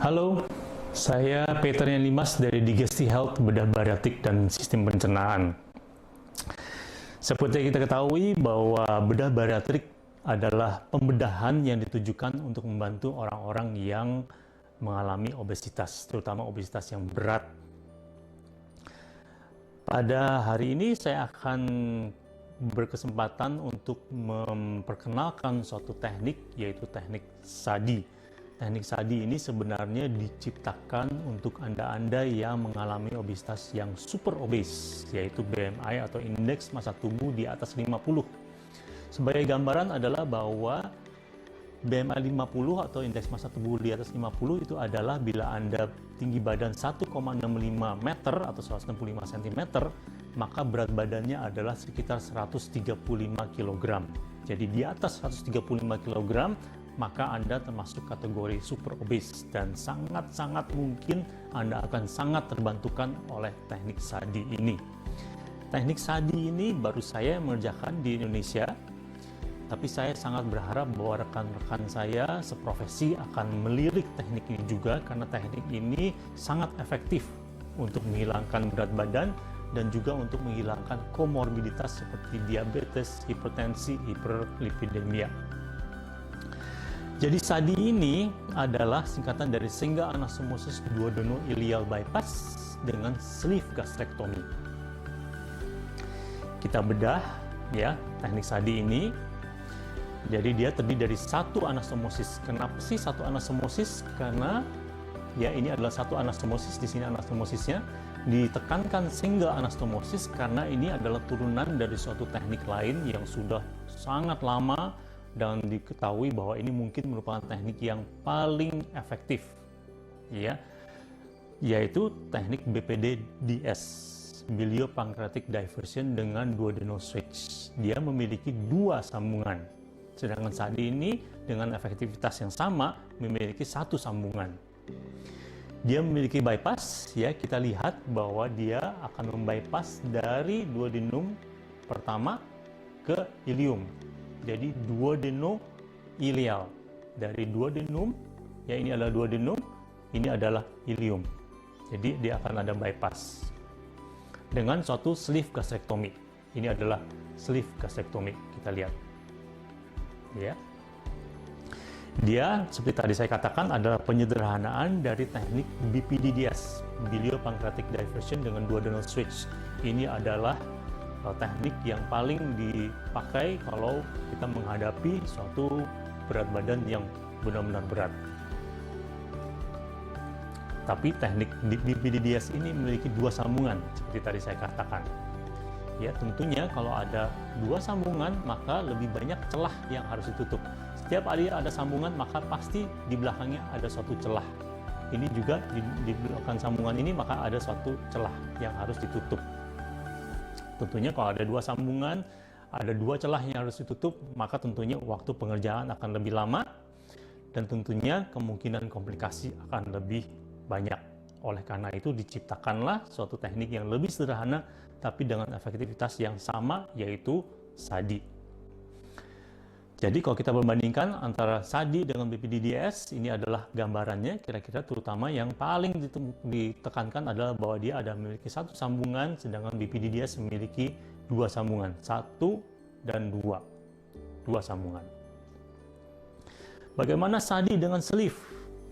Halo, saya Peter Yanlimas dari Digesti Health, bedah bariatrik dan sistem pencernaan. Seperti yang kita ketahui bahwa bedah bariatrik adalah pembedahan yang ditujukan untuk membantu orang-orang yang mengalami obesitas, terutama obesitas yang berat. Pada hari ini saya akan berkesempatan untuk memperkenalkan suatu teknik, yaitu teknik SADI. Teknik SADI ini sebenarnya diciptakan untuk Anda-Anda yang mengalami obesitas yang super obes, yaitu BMI atau indeks massa tubuh di atas 50. Sebagai gambaran adalah bahwa BMI 50 atau indeks massa tubuh di atas 50 itu adalah bila Anda tinggi badan 1,65 meter atau 165 cm, maka berat badannya adalah sekitar 135 kg. Jadi di atas 135 kg, maka Anda termasuk kategori super obes dan sangat-sangat mungkin Anda akan sangat terbantukan oleh teknik SADI ini. Teknik SADI ini baru saya mengerjakan di Indonesia, tapi saya sangat berharap bahwa rekan-rekan saya seprofesi akan melirik teknik ini juga, karena teknik ini sangat efektif untuk menghilangkan berat badan dan juga untuk menghilangkan komorbiditas seperti diabetes, hipertensi, hiperlipidemia. Jadi SADI ini adalah singkatan dari single anastomosis duodenal-ileal bypass dengan sleeve gastrectomy. Kita bedah ya teknik SADI ini. Jadi dia terdiri dari satu anastomosis. Kenapa sih satu anastomosis? Karena ya ini adalah satu anastomosis, di sini anastomosisnya ditekankan single anastomosis karena ini adalah turunan dari suatu teknik lain yang sudah sangat lama dan diketahui bahwa ini mungkin merupakan teknik yang paling efektif, ya, yaitu teknik BPD-DS, biliopancreatic diversion dengan duodenal switch. Dia memiliki dua sambungan, sedangkan SADI ini dengan efektivitas yang sama memiliki satu sambungan. Dia memiliki bypass, ya, kita lihat bahwa dia akan membypass dari duodenum pertama ke ileum. Jadi duodeno-ileal, dari duodenum, ya ini adalah duodenum, ini adalah ileum. Jadi dia akan ada bypass dengan suatu sleeve gastrectomy. Ini adalah sleeve gastrectomy, kita lihat. Ya. Dia seperti tadi saya katakan adalah penyederhanaan dari teknik BPD-DS, biliopancreatic diversion dengan duodenal switch. Ini adalah teknik yang paling dipakai kalau kita menghadapi suatu berat badan yang benar-benar berat. Tapi teknik BPD-DS ini memiliki dua sambungan seperti tadi saya katakan. Ya, tentunya kalau ada dua sambungan maka lebih banyak celah yang harus ditutup. Setiap kali ada sambungan maka pasti di belakangnya ada suatu celah. Ini juga di belakang sambungan ini maka ada suatu celah yang harus ditutup. Tentunya kalau ada dua sambungan, ada dua celah yang harus ditutup, maka tentunya waktu pengerjaan akan lebih lama dan tentunya kemungkinan komplikasi akan lebih banyak. Oleh karena itu diciptakanlah suatu teknik yang lebih sederhana tapi dengan efektivitas yang sama, yaitu SADI. Jadi kalau kita membandingkan antara SADI dengan BPD-DS, ini adalah gambarannya kira-kira, terutama yang paling ditekankan adalah bahwa dia ada memiliki satu sambungan, sedangkan BPD-DS memiliki dua sambungan, satu dan dua sambungan. Bagaimana SADI dengan sleeve?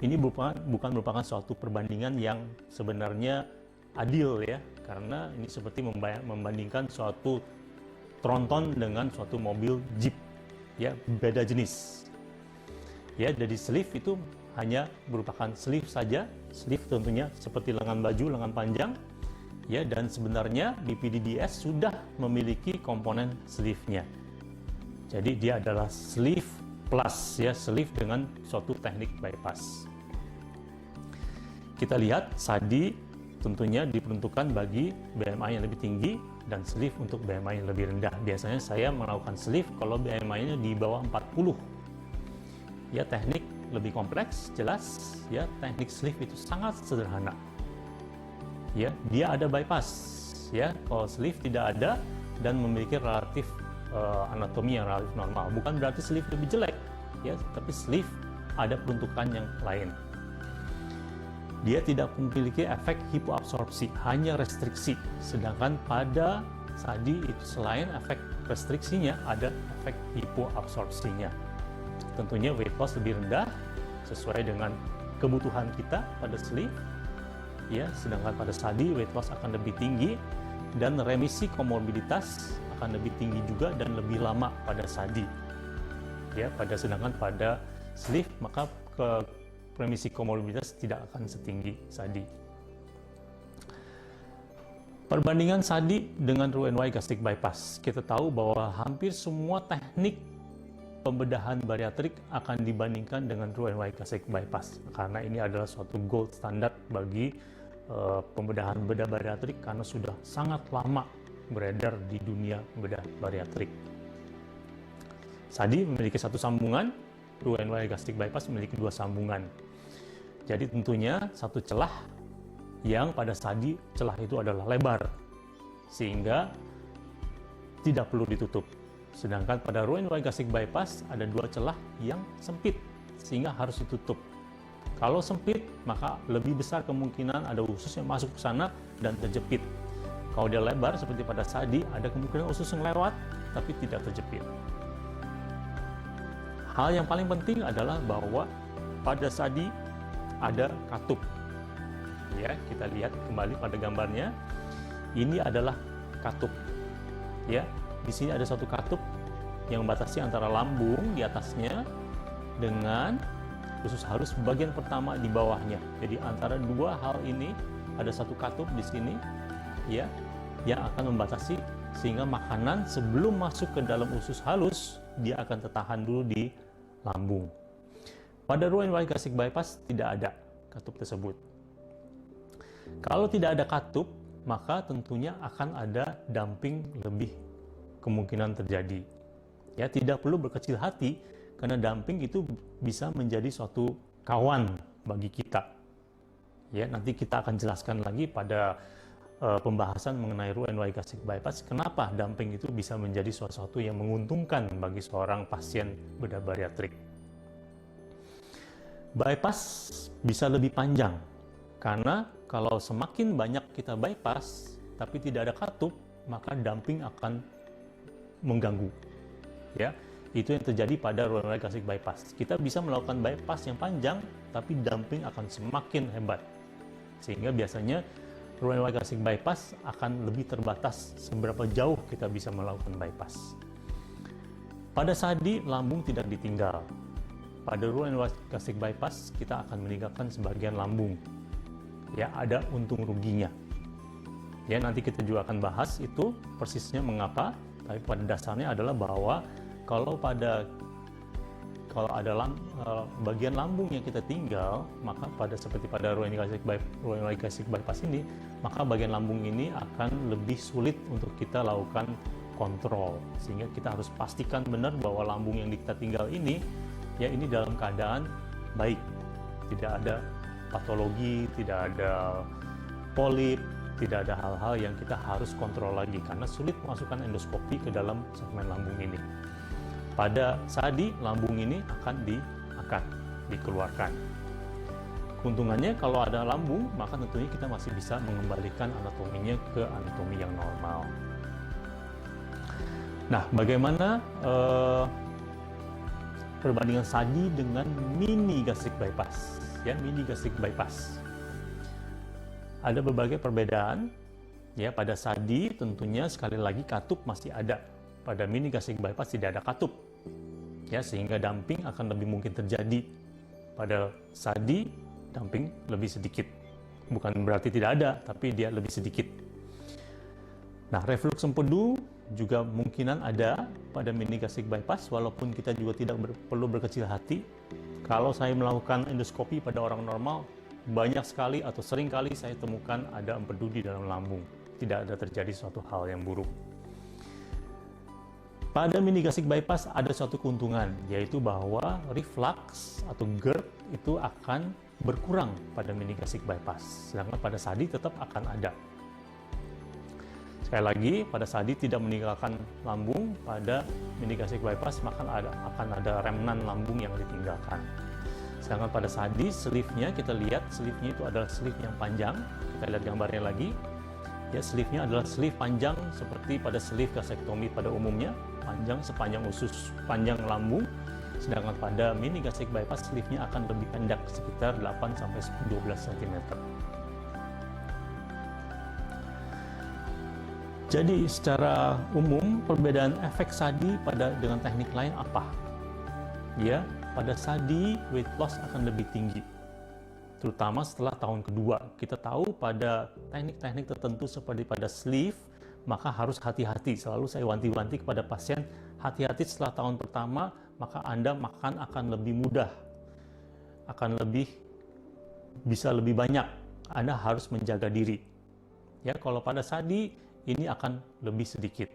Ini bukan merupakan suatu perbandingan yang sebenarnya adil, ya, karena ini seperti membandingkan suatu tronton dengan suatu mobil Jeep. Ya, beda jenis. Ya, jadi sleeve itu hanya merupakan sleeve saja. Sleeve tentunya seperti lengan baju, lengan panjang. Ya, dan sebenarnya BPD-DS sudah memiliki komponen sleeve-nya. Jadi dia adalah sleeve plus, ya, sleeve dengan suatu teknik bypass. Kita lihat SADI tentunya diperuntukkan bagi BMI yang lebih tinggi dan sleeve untuk BMI yang lebih rendah. Biasanya saya melakukan sleeve kalau BMI-nya di bawah 40. Ya, teknik lebih kompleks, jelas. Ya, teknik sleeve itu sangat sederhana. Ya, dia ada bypass. Ya, kalau sleeve tidak ada dan memiliki relatif anatomi yang relatif normal. Bukan berarti sleeve lebih jelek, ya, tapi sleeve ada peruntukan yang lain. dia tidak memiliki efek hipoabsorpsi, hanya restriksi. Sedangkan pada sadi itu selain efek restriksinya, ada efek hipoabsorpsinya. Tentunya weight loss lebih rendah sesuai dengan kebutuhan kita pada sleeve, ya. Sedangkan pada sadi weight loss akan lebih tinggi dan remisi komorbiditas akan lebih tinggi juga dan lebih lama pada sadi. Ya, sedangkan pada sleeve maka remisi komorbiditas tidak akan setinggi sadi. Perbandingan sadi dengan Roux-en-Y gastric bypass, kita tahu bahwa hampir semua teknik pembedahan bariatrik akan dibandingkan dengan Roux-en-Y gastric bypass karena ini adalah suatu gold standard bagi pembedahan bedah bariatrik karena sudah sangat lama beredar di dunia bedah bariatrik. Sadi memiliki satu sambungan, Roux-en-Y gastric bypass memiliki dua sambungan. Jadi tentunya satu celah yang pada sadi celah itu adalah lebar sehingga tidak perlu ditutup. Sedangkan pada Roux-en-Y gastric bypass ada dua celah yang sempit sehingga harus ditutup. Kalau sempit maka lebih besar kemungkinan ada usus yang masuk ke sana dan terjepit. Kalau dia lebar seperti pada sadi ada kemungkinan usus yang lewat tapi tidak terjepit. Hal yang paling penting adalah bahwa pada sadi ada katup. Ya, kita lihat kembali pada gambarnya. Ini adalah katup. Ya, di sini ada satu katup yang membatasi antara lambung di atasnya dengan usus halus bagian pertama di bawahnya. Jadi antara dua hal ini ada satu katup di sini, ya, yang akan membatasi sehingga makanan sebelum masuk ke dalam usus halus dia akan tertahan dulu di lambung. Pada Roux-en-Y gastric bypass tidak ada katup tersebut. Kalau tidak ada katup, maka tentunya akan ada dumping lebih kemungkinan terjadi. Ya, tidak perlu berkecil hati karena dumping itu bisa menjadi suatu kawan bagi kita. Ya, nanti kita akan jelaskan lagi pada pembahasan mengenai Roux-en-Y gastric bypass kenapa dumping itu bisa menjadi sesuatu yang menguntungkan bagi seorang pasien bedah bariatrik. Bypass bisa lebih panjang karena kalau semakin banyak kita bypass tapi tidak ada katup, maka dumping akan mengganggu. Ya, itu yang terjadi pada Roux-en-Y gastric bypass. Kita bisa melakukan bypass yang panjang tapi dumping akan semakin hebat. Sehingga biasanya Roux-en-Y gastric bypass akan lebih terbatas seberapa jauh kita bisa melakukan bypass. Pada sadi lambung tidak ditinggal. Pada Roux-en-Y gastric bypass kita akan meninggalkan sebagian lambung. Ya, ada untung ruginya. Ya, nanti kita juga akan bahas itu persisnya mengapa, tapi pada dasarnya adalah bahwa kalau ada bagian lambung yang kita tinggal, maka seperti pada Roux-en-Y gastric bypass ini, maka bagian lambung ini akan lebih sulit untuk kita lakukan kontrol. Sehingga kita harus pastikan benar bahwa lambung yang kita tinggal ini, ya ini dalam keadaan baik, tidak ada patologi, tidak ada polip, tidak ada hal-hal yang kita harus kontrol lagi karena sulit memasukkan endoskopi ke dalam segmen lambung ini. Pada sadi, lambung ini akan diangkat, dikeluarkan. Keuntungannya kalau ada lambung, maka tentunya kita masih bisa mengembalikan anatominya ke anatomi yang normal. Nah, bagaimana perbandingan sadi dengan mini gastric bypass? Ya, mini gastric bypass. Ada berbagai perbedaan. Ya, pada sadi tentunya sekali lagi katup masih ada. Pada mini gastric bypass tidak ada katup. Ya, sehingga dumping akan lebih mungkin terjadi. Pada sadi dumping lebih sedikit. Bukan berarti tidak ada, tapi dia lebih sedikit. Nah, reflux empedu juga mungkinan ada pada mini gastric bypass walaupun kita juga tidak perlu berkecil hati. Kalau saya melakukan endoskopi pada orang normal, banyak sekali atau sering kali saya temukan ada empedu di dalam lambung. Tidak ada terjadi suatu hal yang buruk. Pada mini gastric bypass ada suatu keuntungan, yaitu bahwa reflux atau GERD itu akan berkurang pada mini gastric bypass. Sedangkan pada sadi tetap akan ada. Sekali lagi, pada sadi tidak meninggalkan lambung, pada mini gastric bypass maka akan ada remnan lambung yang ditinggalkan. Sedangkan pada SADI, sleeve-nya kita lihat, sleeve-nya itu adalah sleeve yang panjang. Kita lihat gambarnya lagi. Ya, sleeve-nya adalah sleeve panjang seperti pada sleeve gasektomi pada umumnya, panjang sepanjang usus panjang lambung. Sedangkan pada mini gastric bypass, sleeve-nya akan lebih pendek, sekitar 8-12 cm. Jadi secara umum perbedaan efek SADI dengan teknik lain apa? Ya, pada SADI weight loss akan lebih tinggi, terutama setelah tahun kedua. Kita tahu pada teknik-teknik tertentu seperti pada sleeve, maka harus hati-hati. Selalu saya wanti-wanti kepada pasien, hati-hati setelah tahun pertama, maka Anda makan akan lebih mudah, akan bisa lebih banyak. Anda harus menjaga diri. Ya, kalau pada SADI ini akan lebih sedikit.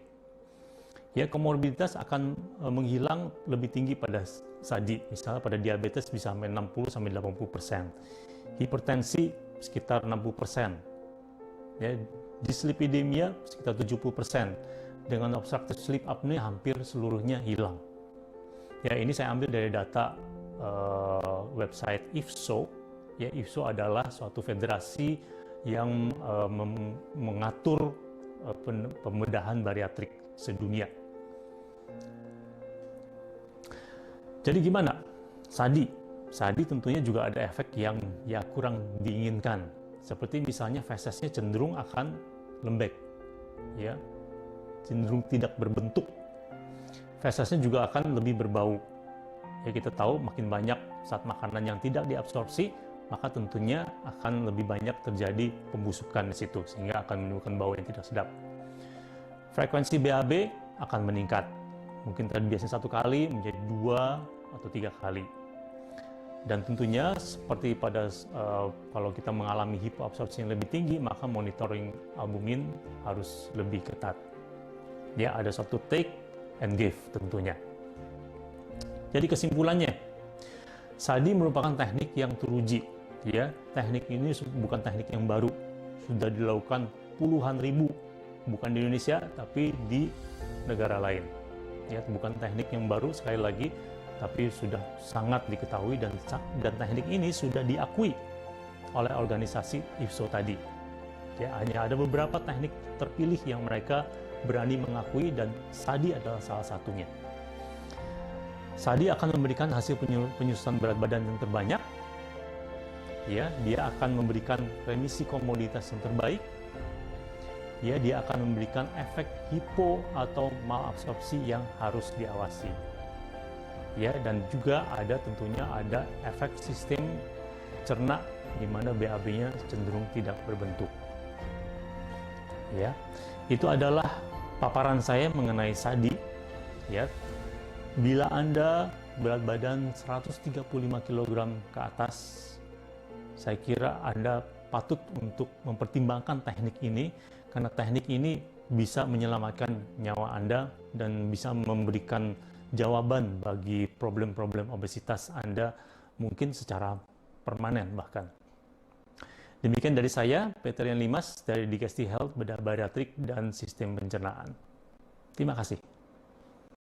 Ya, komorbiditas akan menghilang lebih tinggi pada SADI. Misalnya pada diabetes bisa sampai 60-80%. Hipertensi sekitar 60%. Ya, dyslipidemia sekitar 70%. Dengan obstructive sleep apnea hampir seluruhnya hilang. Ya, ini saya ambil dari data website IFSO. Ya, IFSO adalah suatu federasi yang mengatur pembedahan bariatrik sedunia. Jadi gimana? SADI tentunya juga ada efek yang kurang diinginkan. Seperti misalnya fesesnya cenderung akan lembek, ya, cenderung tidak berbentuk. Fesesnya juga akan lebih berbau. Ya, kita tahu makin banyak saat makanan yang tidak diabsorpsi, maka tentunya akan lebih banyak terjadi pembusukan di situ, sehingga akan menimbulkan bau yang tidak sedap. Frekuensi BAB akan meningkat. Mungkin tadi biasanya 1 kali menjadi 2 atau 3 kali. Dan tentunya seperti pada kalau kita mengalami hipoabsorpsi yang lebih tinggi, maka monitoring albumin harus lebih ketat. Ya, ada suatu take and give tentunya. Jadi kesimpulannya, SADI merupakan teknik yang teruji. Ya, teknik ini bukan teknik yang baru, sudah dilakukan puluhan ribu, bukan di Indonesia tapi di negara lain. Ya, bukan teknik yang baru sekali lagi, tapi sudah sangat diketahui dan teknik ini sudah diakui oleh organisasi IFSO tadi. Ya, hanya ada beberapa teknik terpilih yang mereka berani mengakui dan SADI adalah salah satunya. SADI akan memberikan hasil penyusutan berat badan yang terbanyak. Ya, dia akan memberikan remisi komoditas yang terbaik. Ya, dia akan memberikan efek hipo atau malabsorpsi yang harus diawasi. Ya, dan juga tentunya ada efek sistem cerna di mana BAB-nya cenderung tidak berbentuk. Ya, itu adalah paparan saya mengenai SADI. Ya, bila Anda berat badan 135 kg ke atas, saya kira Anda patut untuk mempertimbangkan teknik ini, karena teknik ini bisa menyelamatkan nyawa Anda dan bisa memberikan jawaban bagi problem-problem obesitas Anda mungkin secara permanen bahkan. Demikian dari saya, Peter Yan Limas dari Digestive Health, bedah bariatrik dan sistem pencernaan. Terima kasih.